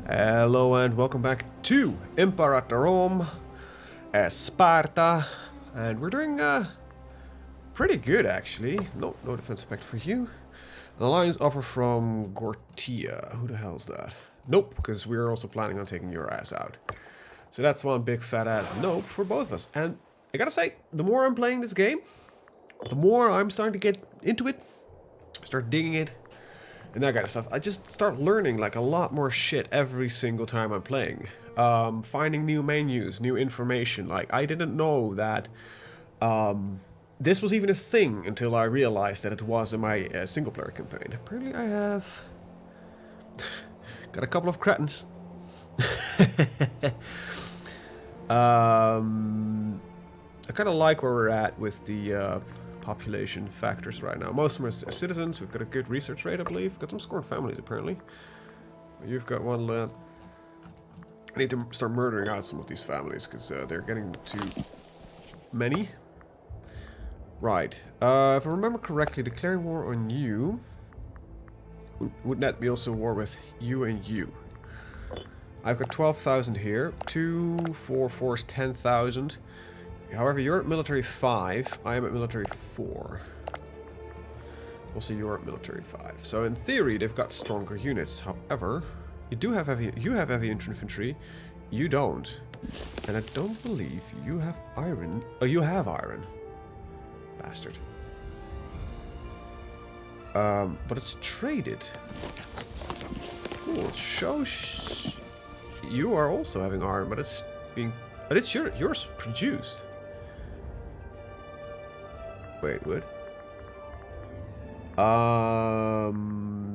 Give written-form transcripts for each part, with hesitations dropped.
Hello and welcome back to Imperator Sparta, and we're doing pretty good actually. No defense spec for you. An alliance offer from Gortia. Who the hell's that? Nope, because we're also planning on taking your ass out. So that's one big fat ass nope for both of us. And I gotta say, the more I'm playing this game, the more I'm starting to get into it, start digging it, and that kind of stuff. I just start learning like a lot more shit every single time I'm playing. Finding new menus, new information. Like, I didn't know that this was even a thing until I realized that it was in my single player campaign. Apparently I have got a couple of cretins. I kind of like where we're at with the population factors right now. Most of them are citizens. We've got a good research rate, I believe. Got some scorned families, apparently. You've got one land. I need to start murdering out some of these families, because they're getting too many. Right. If I remember correctly, declaring war on you... Wouldn't that be also war with you and you? I've got 12,000 here. 2, 4, 4 is 10,000. However, you're at military 5, I am at military 4. Also, you're at military 5. So in theory, they've got stronger units. However, you have heavy infantry. You don't. And I don't believe you have iron. Oh, you have iron. Bastard. But it's traded. Cool. It shows you are also having iron, but it's being... But it's yours produced. Wait, what?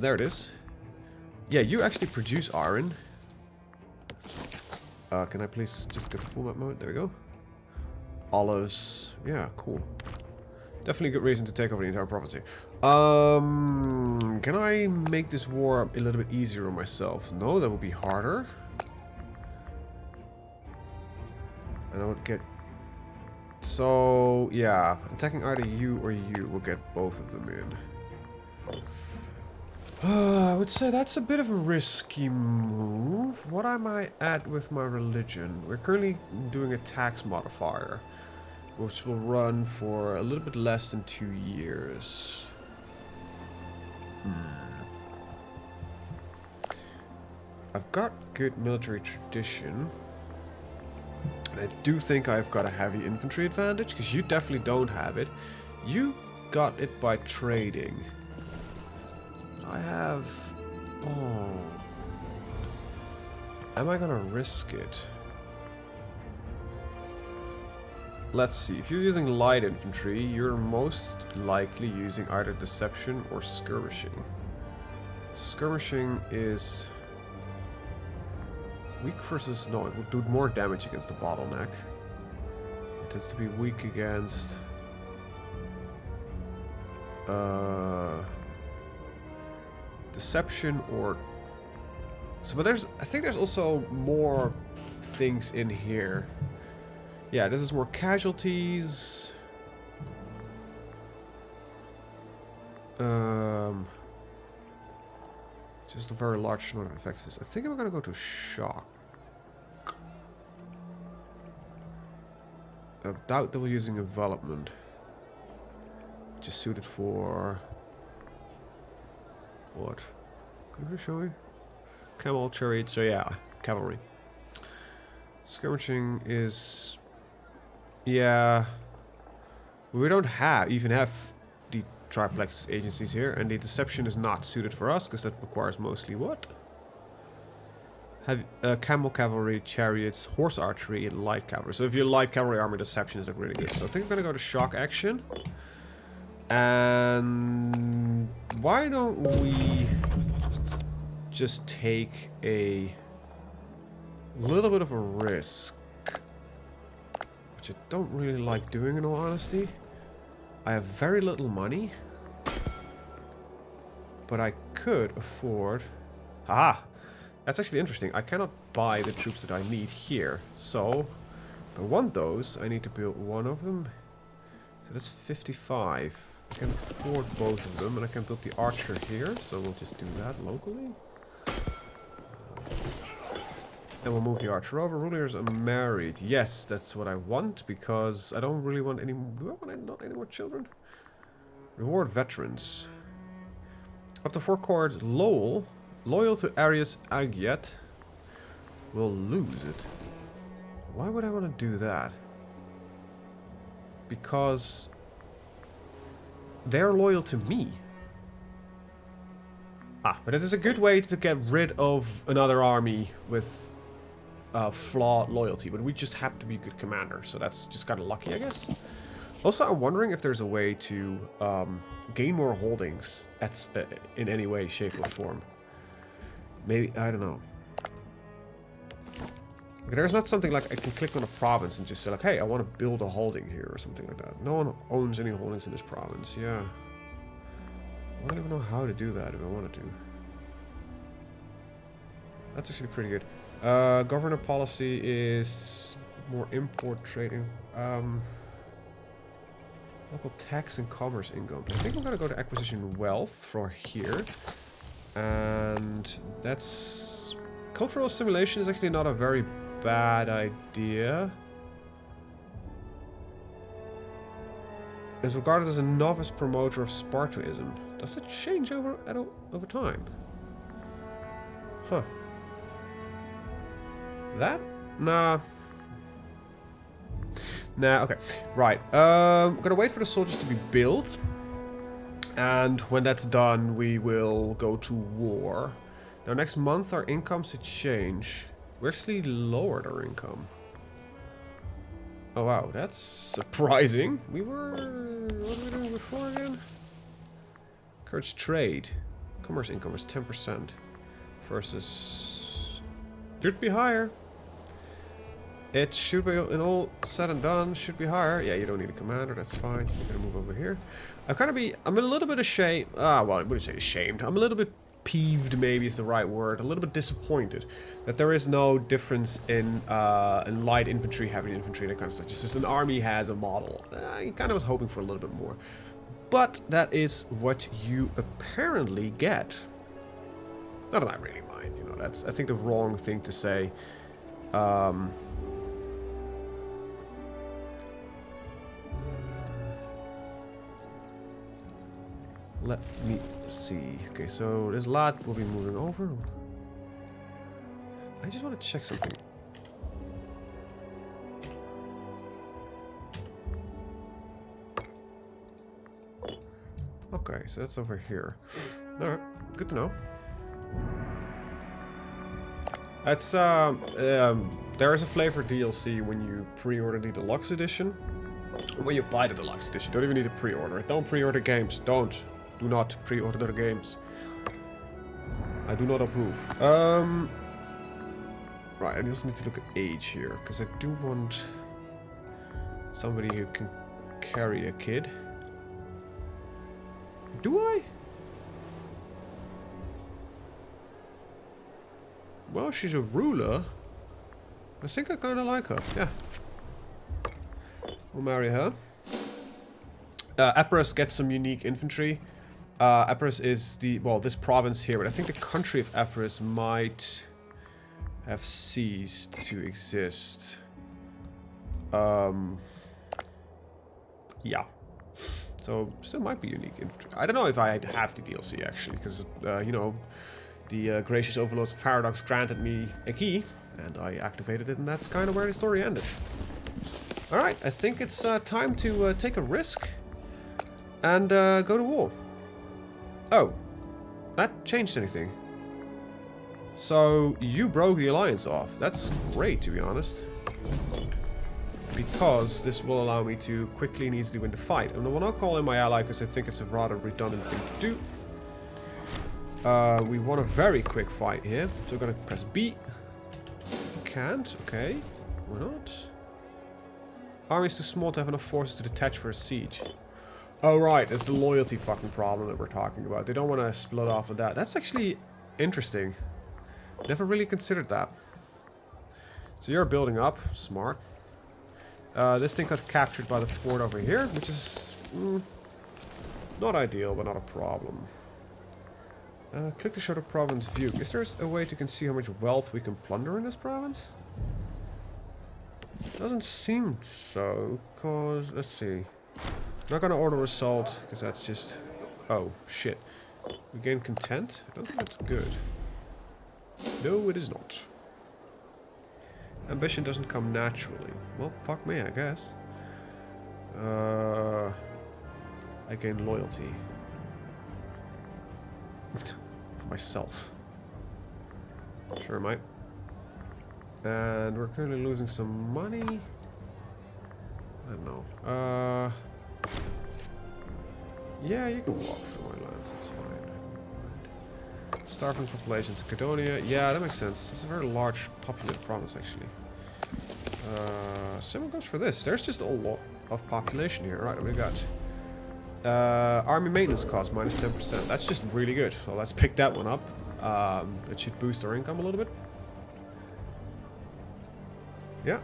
There it is. Yeah, you actually produce iron. Can I please just get the full map mode? There we go. Olives. Yeah, cool. Definitely a good reason to take over the entire province here. Can I make this war a little bit easier on myself? No, that would be harder. And I would get... So, yeah. Attacking either you or you will get both of them in. I would say that's a bit of a risky move. What am I at with my religion? We're currently doing a tax modifier, which will run for a little bit less than 2 years. I've got good military tradition. I do think I've got a heavy infantry advantage, because you definitely don't have it. You got it by trading. I have... Oh. Am I gonna risk it? Let's see. If you're using light infantry, you're most likely using either deception or skirmishing. Skirmishing is... weak versus... No, it would do more damage against the bottleneck. It tends to be weak against... deception or... So, but there's... I think there's also more things in here. Yeah, this is more casualties. Just a very large amount of effects. I think I'm gonna go to shock. I doubt that we're using development, which is suited for what? Can you show me? Camel, chariot. So yeah, cavalry. Skirmishing is, yeah. We don't even have the triplex agencies here, and the deception is not suited for us because that requires mostly what? Have camel cavalry, chariots, horse archery, and light cavalry. So if you're light cavalry army, deception is not really good. So I think I'm gonna go to shock action. And why don't we just take a little bit of a risk, which I don't really like doing in all honesty. I have very little money, but I could afford... Ah! That's actually interesting. I cannot buy the troops that I need here. So, if I want those, I need to build one of them. So that's 55. I can afford both of them, and I can build the archer here. So we'll just do that locally. And we'll move the archer over. Rulers are married. Yes, that's what I want, because I don't really want any... Do I want not any more children? Reward veterans. Up to 4 cards. Loyal to Arius Agiat. Will lose it. Why would I want to do that? Because they're loyal to me. Ah, but it is a good way to get rid of another army with flawed loyalty. But we just happen to be a good commander, so that's just kind of lucky, I guess. Also, I'm wondering if there's a way to gain more holdings in any way, shape, or form. Maybe, I don't know. There's not something like I can click on a province and just say like, hey, I want to build a holding here or something like that. No one owns any holdings in this province. Yeah. I don't even know how to do that if I wanted to. That's actually pretty good. Governor policy is more import trading. Local tax and commerce income. I think I'm gonna go to acquisition wealth for here. And that's... Cultural assimilation is actually not a very bad idea. Is regarded as a novice promoter of Spartaism. Does it change over time? Huh. That? Nah. Nah, okay. Right. I'm gonna wait for the soldiers to be built. And when that's done, we will go to war. Now, next month, our income should change. We actually lowered our income. Oh, wow. That's surprising. We were... What were we doing before again? Encourage trade. Commerce income is 10%. Versus... Should be higher. It should be, in all said and done, should be higher. Yeah, you don't need a commander. That's fine. You're gonna move over here. I'm a little bit ashamed. Well, I wouldn't say ashamed. I'm a little bit peeved, maybe is the right word. A little bit disappointed that there is no difference in light infantry, heavy infantry, that kind of stuff. Just an army has a model. I kind of was hoping for a little bit more. But that is what you apparently get. Not that I really mind, you know. That's, I think, the wrong thing to say. Let me see. Okay, so this lot will be moving over. I just want to check something. Okay, so that's over here. Alright, good to know. That's, there is a flavor DLC when you pre-order the deluxe edition. When you buy the deluxe edition, don't even need to pre-order it. Don't pre-order games. Don't. Do not pre-order the games. I do not approve. Right, I just need to look at age here, because I do want somebody who can carry a kid. Do I? Well, she's a ruler. I think I kind of like her. Yeah. We'll marry her. Epirus gets some unique infantry. Epirus is the, well, this province here, but I think the country of Epirus might have ceased to exist. Yeah. So, still might be unique infantry. I don't know if I have the DLC, actually, because, you know, the gracious overlords of Paradox granted me a key, and I activated it, and that's kind of where the story ended. Alright, I think it's time to take a risk and go to war. Oh, that changed anything. So, you broke the alliance off. That's great, to be honest. Because this will allow me to quickly and easily win the fight. And I will not call in my ally because I think it's a rather redundant thing to do. We want a very quick fight here. So we're going to press B. Can't. Okay. Why not? Army is too small to have enough forces to detach for a siege. Oh, right. It's the loyalty fucking problem that we're talking about. They don't want to split off of that. That's actually interesting. Never really considered that. So you're building up. Smart. This thing got captured by the fort over here, which is not ideal, but not a problem. Click to show the province view. Is there a way to see how much wealth we can plunder in this province? Doesn't seem so, cause let's see. I'm not gonna order assault, because that's just... Oh, shit. We gain content? I don't think that's good. No, it is not. Ambition doesn't come naturally. Well, fuck me, I guess. I gain loyalty. For myself. Sure, mate. And we're currently losing some money. I don't know. Yeah, you can walk through my lands, it's fine. Starving populations in Cadonia. Yeah, that makes sense. It's a very large populated province, actually. Same goes for this. There's just a lot of population here. Right, we got army maintenance cost minus 10%. That's just really good. So let's pick that one up. It should boost our income a little bit. Yeah.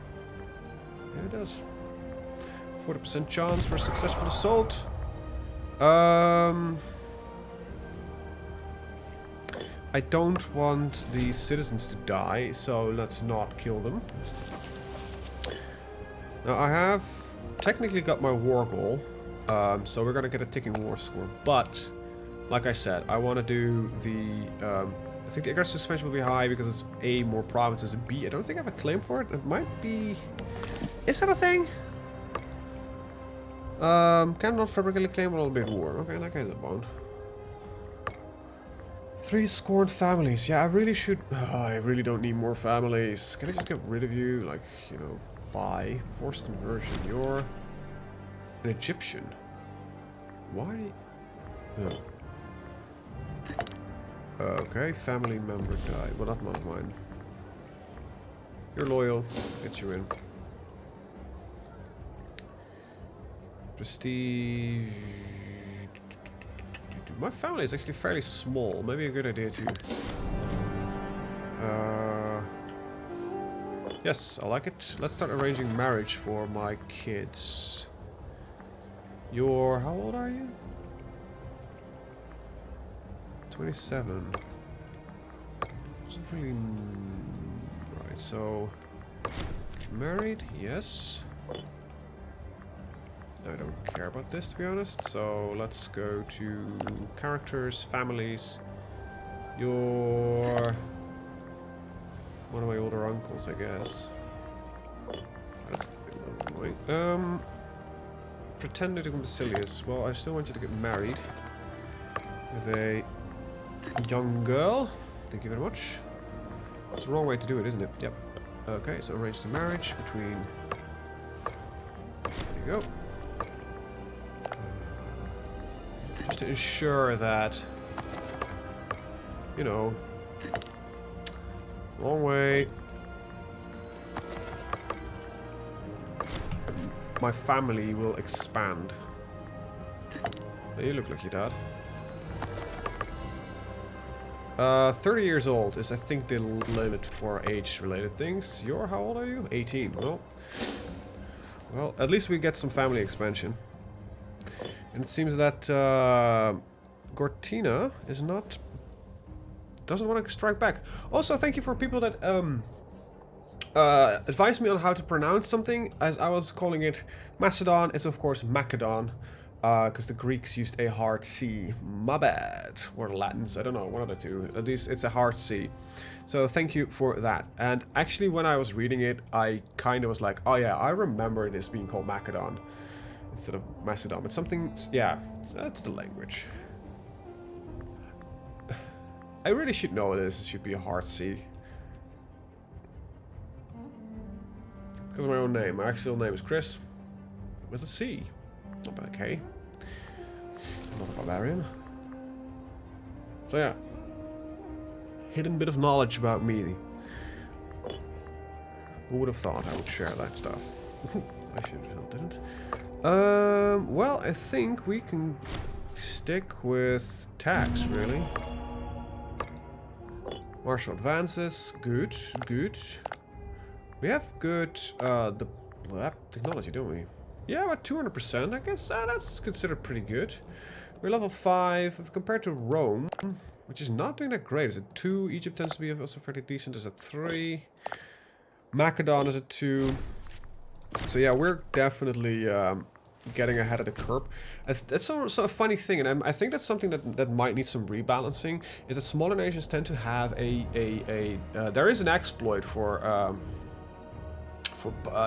Yeah, it does. 40% chance for a successful assault. I don't want the citizens to die, so let's not kill them. Now I have technically got my war goal, so we're gonna get a ticking war score. But, like I said, I want to do the. I think the aggressive expansion will be high because it's A, more provinces, and B, I don't think I have a claim for it. It might be. Is that a thing? Cannot fabricate claim a little bit war. Okay, that guy's a bond. 3 scorned families. Yeah, I really should. I really don't need more families. Can I just get rid of you? Like, you know, buy. Forced conversion. You're an Egyptian. Why? Oh. Okay, family member died. Well, not one of mine. You're loyal. Get you in. Prestige. My family is actually fairly small. Maybe a good idea to... yes, I like it. Let's start arranging marriage for my kids. You're... How old are you? 27. Doesn't really... Right, so... Married? Yes. I don't care about this, to be honest, so let's go to characters, families. You're one of my older uncles, I guess. That's a little annoying. Pretender to Basilius. Well, I still want you to get married with a young girl. Thank you very much. That's the wrong way to do it, isn't it? Yep. Okay, so arrange the marriage between... There you go. Just to ensure that, you know, wrong way. My family will expand. You look like your dad. 30 years old is, I think, the limit for age-related things. You're, how old are you? 18. Well, at least we get some family expansion. And it seems that Gortina is not... doesn't want to strike back. Also, thank you for people that advised me on how to pronounce something, as I was calling it Macedon. It's of course Macedon, because the Greeks used a hard C. My bad. Or the Latins, I don't know, one of the two. At least it's a hard C. So thank you for that. And actually when I was reading it, I kind of was like, oh yeah, I remember this being called Macedon instead of Macedon. But something, yeah, that's the language. I really should know this. It should be a hard C. Because of my own name. My actual name is Chris. With a C. Not with a K. I'm not a barbarian. So yeah. Hidden bit of knowledge about me. Who would have thought I would share that stuff? I should have didn't. Well, I think we can stick with tax, really. Martial advances, good, good. We have good technology, don't we? Yeah, about 200%. I guess that's considered pretty good. We're level 5. If compared to Rome, which is not doing that great. Is it 2? Egypt tends to be also fairly decent. Is it 3? Macedon is at 2. So yeah, we're definitely getting ahead of the curve. That's a funny thing, and I think that's something that might need some rebalancing. Is that smaller nations tend to have there is an exploit for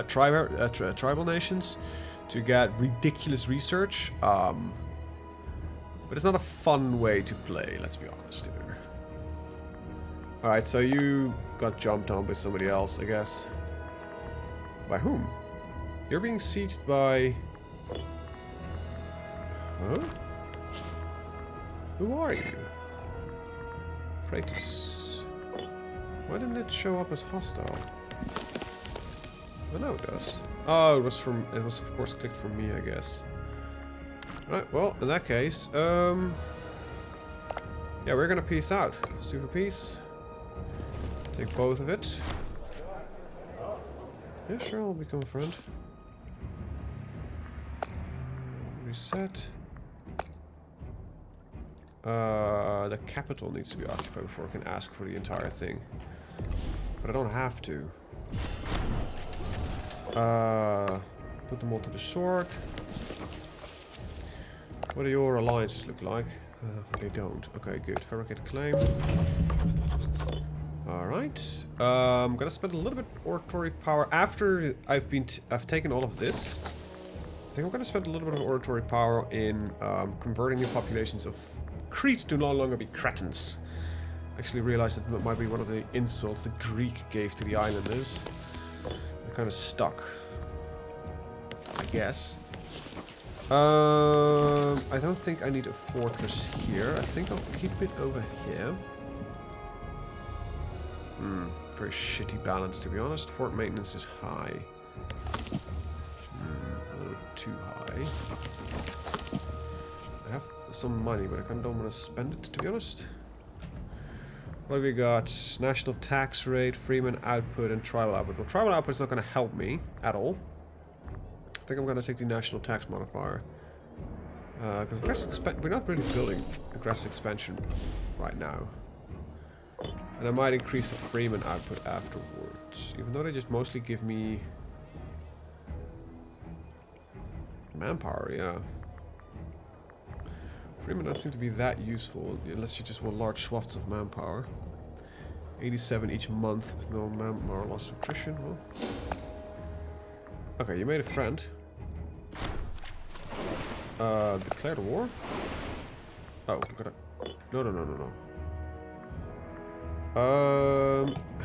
tribal nations to get ridiculous research, but it's not a fun way to play. Let's be honest here. All right, so you got jumped on by somebody else, I guess. By whom? You're being sieged by... Huh? Who are you? Kratos. Why didn't it show up as hostile? Oh no, it does. Oh, it was of course clicked from me, I guess. Alright, well, in that case, yeah, we're gonna peace out. Sue for peace. Take both of it. Yeah, sure, I'll become a friend. Reset. The capital needs to be occupied before I can ask for the entire thing. But I don't have to. Put them all to the sword. What do your alliances look like? They don't. Okay, good. Fabricate a claim. Alright. I'm gonna spend a little bit oratory power after I've taken all of this. I think I'm gonna spend a little bit of oratory power in converting the populations of Crete to no longer be Cretans. Actually realized that might be one of the insults the Greek gave to the islanders. They're kind of stuck, I guess. I don't think I need a fortress here. I think I'll keep it over here. Very shitty balance, to be honest. Fort maintenance is high. A little bit too high. I have some money, but I kind of don't want to spend it, to be honest. What have we got? National tax rate, freeman output, and tribal output. Well, tribal output is not going to help me at all. I think I'm going to take the national tax modifier. Because we're not really building aggressive expansion right now. And I might increase the freeman output afterwards. Even though they just mostly give me manpower, yeah. Freeman doesn't seem to be that useful, unless you just want large swaths of manpower. 87 each month with no manpower loss to attrition. Well. Okay, you made a friend. Declare the war? Oh, we gotta... No.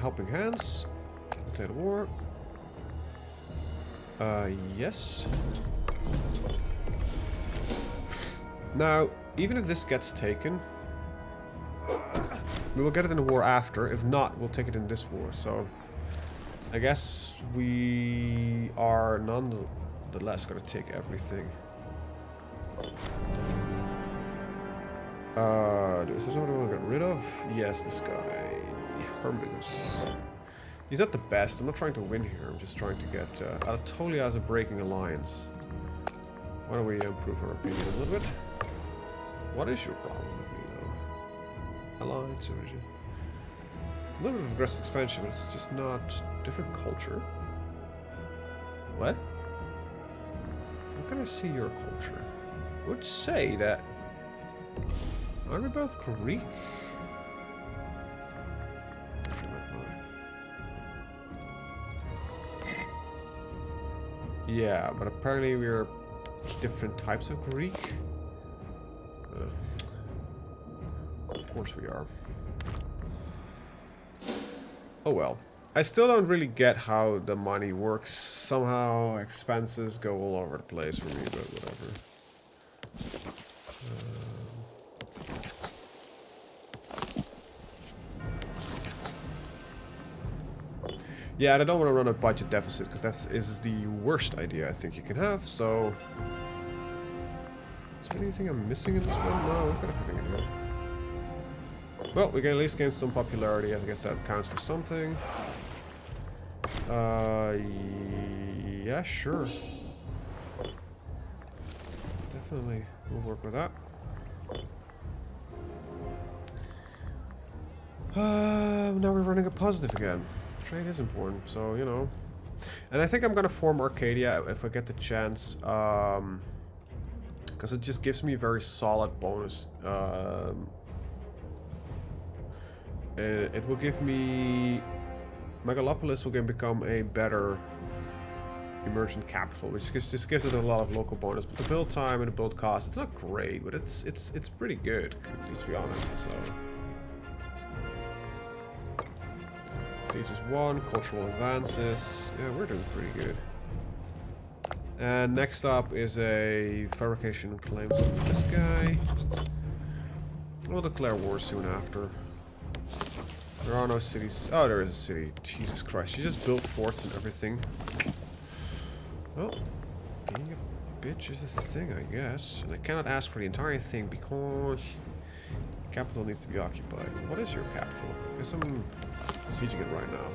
Helping hands. Declare the war. Yes. Now, even if this gets taken, we will get it in the war after. If not, we'll take it in this war. So, I guess we are nonetheless going to take everything. Is there somebody I want to get rid of? Yes, this guy. Hermes. He's not the best. I'm not trying to win here. I'm just trying to get Anatolia as a breaking alliance. Why don't we improve our opinion a little bit? What is your problem with me, though? Alliance origin. A little bit of aggressive expansion, but it's just not different culture. What? How can I see your culture? I would say that... Aren't we both Greek? Yeah, but apparently we're different types of Greek. Of course we are. Oh well. I still don't really get how the money works. Somehow expenses go all over the place for me, but whatever. Yeah, and I don't want to run a budget deficit, because that is the worst idea I think you can have, so... Is there anything I'm missing in this one? No, I've got everything in here. Well, we can at least gain some popularity. I guess that counts for something. Yeah, sure. Definitely, we'll work with that. Now we're running a positive again. Trade is important, so, you know. And I think I'm gonna form Arcadia if I get the chance. Because it just gives me a very solid bonus. It will give me... Megalopolis will become a better emergent capital, which just gives it a lot of local bonus. But the build time and the build cost, it's not great, but it's pretty good, let's be honest. So Siege is 1, cultural advances. Yeah, we're doing pretty good. And next up is a fabrication claims on this guy. We'll declare war soon after. There are no cities. Oh, there is a city. Jesus Christ. You just built forts and everything. Well, being a bitch is a thing, I guess. And I cannot ask for the entire thing because capital needs to be occupied. What is your capital? I guess I'm sieging it right now.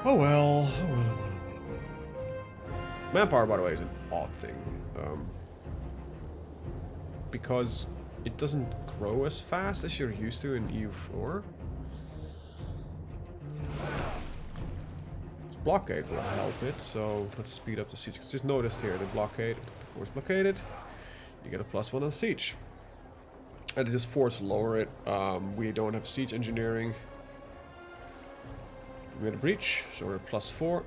Oh well. Oh well. Manpower, by the way, is an odd thing. Because it doesn't grow as fast as you're used to in EU4. This blockade will help it, so let's speed up the siege. Just noticed here, the blockade, if the force blockaded, you get a +1 on siege. And it just force lower it. We don't have siege engineering. We had a breach, so we're at +4.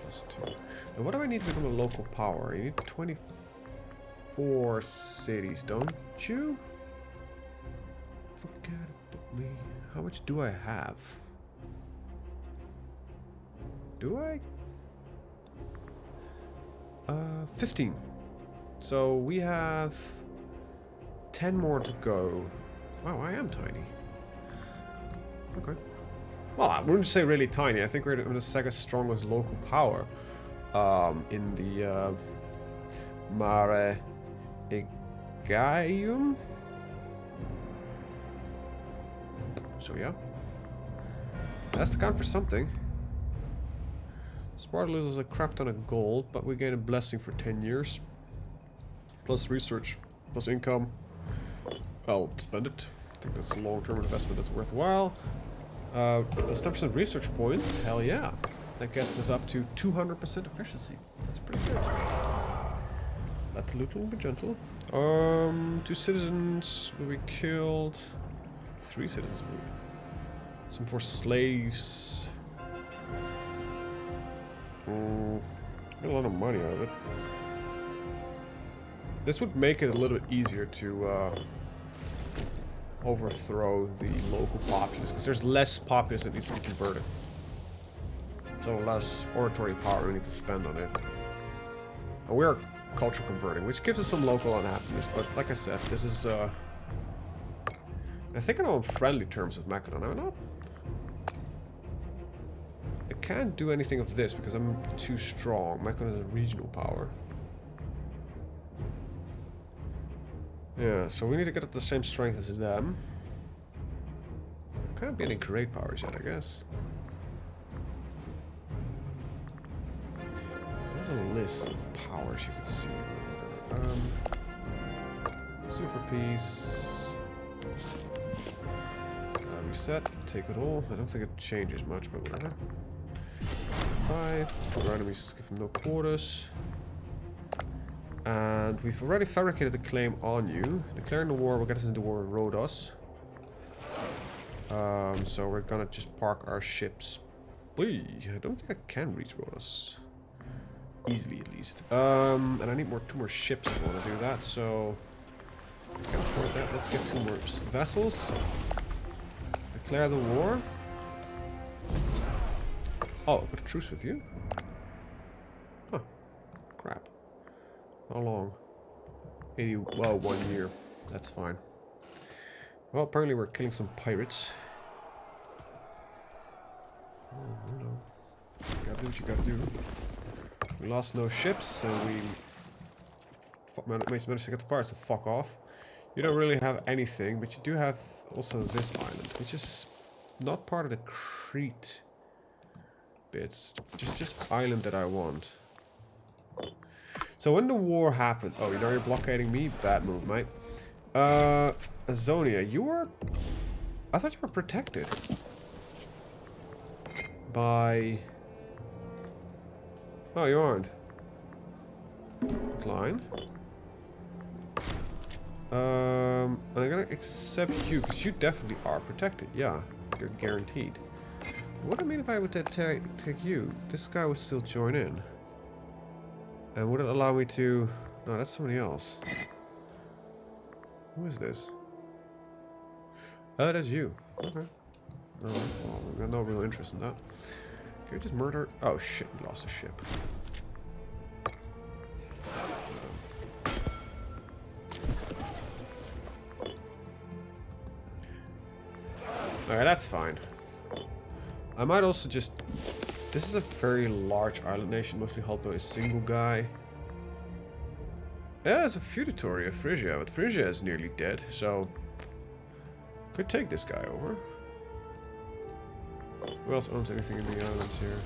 +2. Now what do I need to become a local power? You need 24 cities, don't you? Forget about me. How much do I have? Do I? 15. So we have 10 more to go. Wow, I am tiny. Okay. Well, I wouldn't say really tiny. I think we're the second strongest local power in the Mare Aegaeum. So yeah, that's to count for something. Sparta loses a crap ton of gold, but we gain a blessing for 10 years. Plus research, plus income. I'll spend it. I think that's a long-term investment that's worthwhile. Plus 10% research points, hell yeah. That gets us up to 200% efficiency. That's pretty good. Let the loot will be gentle. 2 citizens will be killed. 3 citizens will be. Some for slaves. Get a lot of money out of it. This would make it a little bit easier to overthrow the local populace, because there's less populace that needs to be converted. So less oratory power we need to spend on it. And we are culture converting, which gives us some local unhappiness, but like I said, this is I think I'm on friendly terms with Macedon, am I not? I can't do anything of this because I'm too strong. Macedon is a regional power. Yeah, so we need to get up the same strength as them. Can't be any great powers yet, I guess. There's a list of powers you can see. Sue for peace. Reset, take it all. I don't think it changes much, but whatever. 5. Our enemies give them no quarters. And we've already fabricated the claim on you. Declaring the war will get us into war with Rhodos. So we're gonna just park our ships. Whee! I don't think I can reach Rhodos. Easily, at least. And I need 2 more ships if I want to do that, so... I can afford that. Let's get 2 more vessels. Declare the war. Oh, I've got a truce with you? Huh. Crap. How long? 80, well, 1 year. That's fine. Well, apparently we're killing some pirates. Oh, you know. You gotta do what you gotta do. We lost no ships, and we managed to get the pirates to fuck off. You don't really have anything, but you do have also this island, which is not part of the Crete bits. Just island that I want. So when the war happened... Oh, you know you're blockading me? Bad move, mate. Azonia, you were... I thought you were protected. By... Oh, you aren't. Decline. And I'm gonna accept you, because you definitely are protected. Yeah, you're guaranteed. What do I mean if I would take you? This guy would still join in. And would it allow me to... No, that's somebody else. Who is this? Oh, that's you. Okay. Oh, well, we got no real interest in that. Can we just murder... Oh shit, we lost a ship. Alright, that's fine. I might also just... This is a very large island nation, mostly held by a single guy. Yeah, it's a feudatory of Phrygia, but Phrygia is nearly dead, so... Could take this guy over. Who else owns anything in the islands here?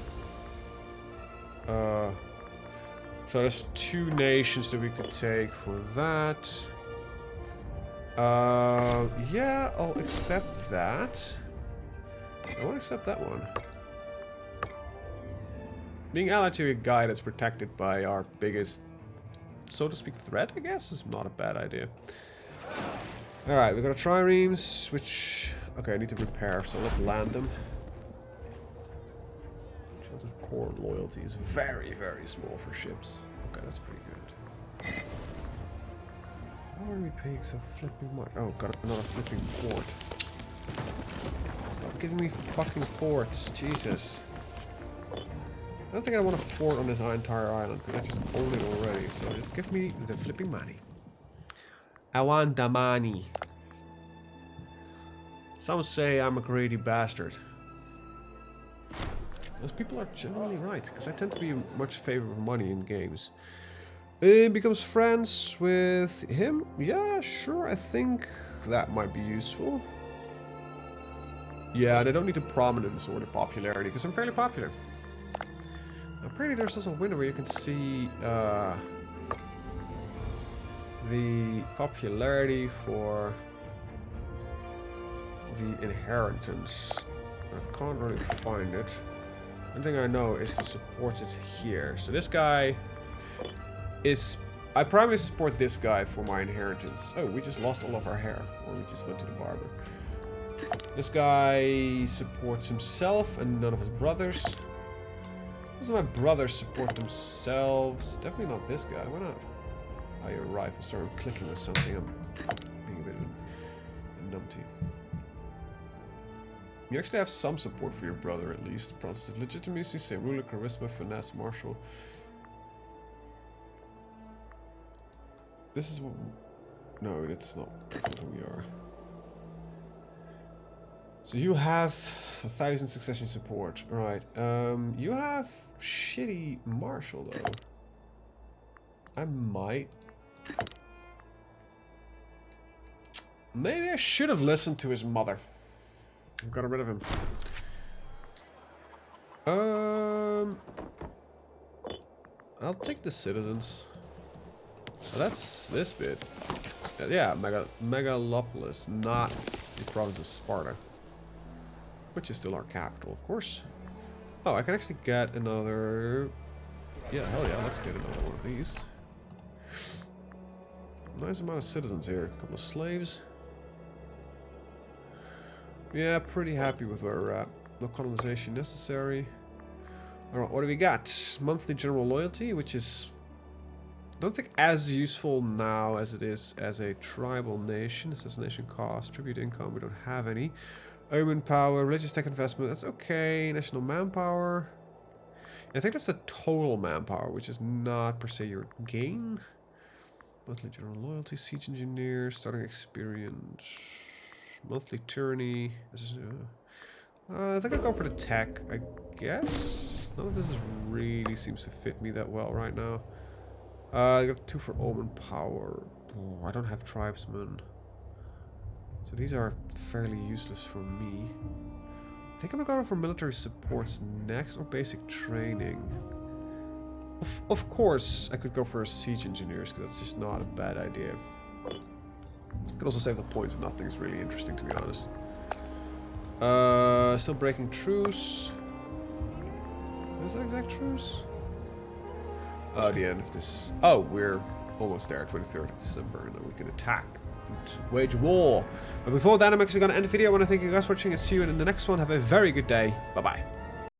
So there's 2 nations that we could take for that. Yeah, I'll accept that. I won't accept that one. Being allied to a guy that's protected by our biggest, so to speak, threat, I guess, is not a bad idea. Alright, we've got a triremes, which... Okay, I need to repair, so let's land them. Chance of core loyalty is very, very small for ships. Okay, that's pretty good. Why are we paying so flipping much? Oh, got another flipping port. Stop giving me fucking ports, Jesus. I don't think I want a fort on this entire island, because I just own it already, so just give me the flipping money. I want the money. Some say I'm a greedy bastard. Those people are generally right, because I tend to be in much favor of money in games. Becomes friends with him? Yeah, sure, I think that might be useful. Yeah, and I don't need the prominence or the popularity, because I'm fairly popular. Apparently there's also a window where you can see the popularity for the inheritance. I can't really find it. One thing I know is to support it here. So this guy is... I primarily support this guy for my inheritance. Oh, we just lost all of our hair. Or we just went to the barber. This guy supports himself and none of his brothers. Doesn't my brothers support themselves? Definitely not this guy. Why not? Oh, you're right. I started clicking with something. I'm being a bit of a numpty. You actually have some support for your brother, at least. Process of legitimacy, say ruler, charisma, finesse, martial. This is what... No, that's not who we are. So you have 1,000 succession support. Right. You have shitty martial, though. I might... Maybe I should have listened to his mother. Got rid of him. I'll take the citizens. Oh, that's this bit. Yeah, Megalopolis, not the province of Sparta. Which is still our capital, of course. Oh, I can actually get another... Yeah, hell yeah, let's get another one of these. Nice amount of citizens here. A couple of slaves. Yeah, pretty happy with where we're at. No colonization necessary. Alright, what do we got? Monthly general loyalty, which is... I don't think as useful now as it is as a tribal nation. Assassination cost, tribute income, we don't have any. Omen power, religious tech investment, that's okay. National manpower. I think that's the total manpower, which is not per se your gain. Monthly general loyalty, siege engineer, starting experience. Monthly tyranny. I think I'll go for the tech, I guess. None of this really seems to fit me that well right now. I got 2 for Omen power. Oh, I don't have tribesmen. So these are fairly useless for me. I think I'm gonna go for military supports next, or basic training. Of course, I could go for a siege engineers, because that's just not a bad idea. Could also save the points if nothing's really interesting, to be honest. Still breaking truce. Is that exact truce? Oh, the end of this. Oh, we're almost there, 23rd of December, and then we can attack and wage war. But before that, I'm actually going to end the video. I want to thank you guys for watching and see you in the next one. Have a very good day. Bye bye.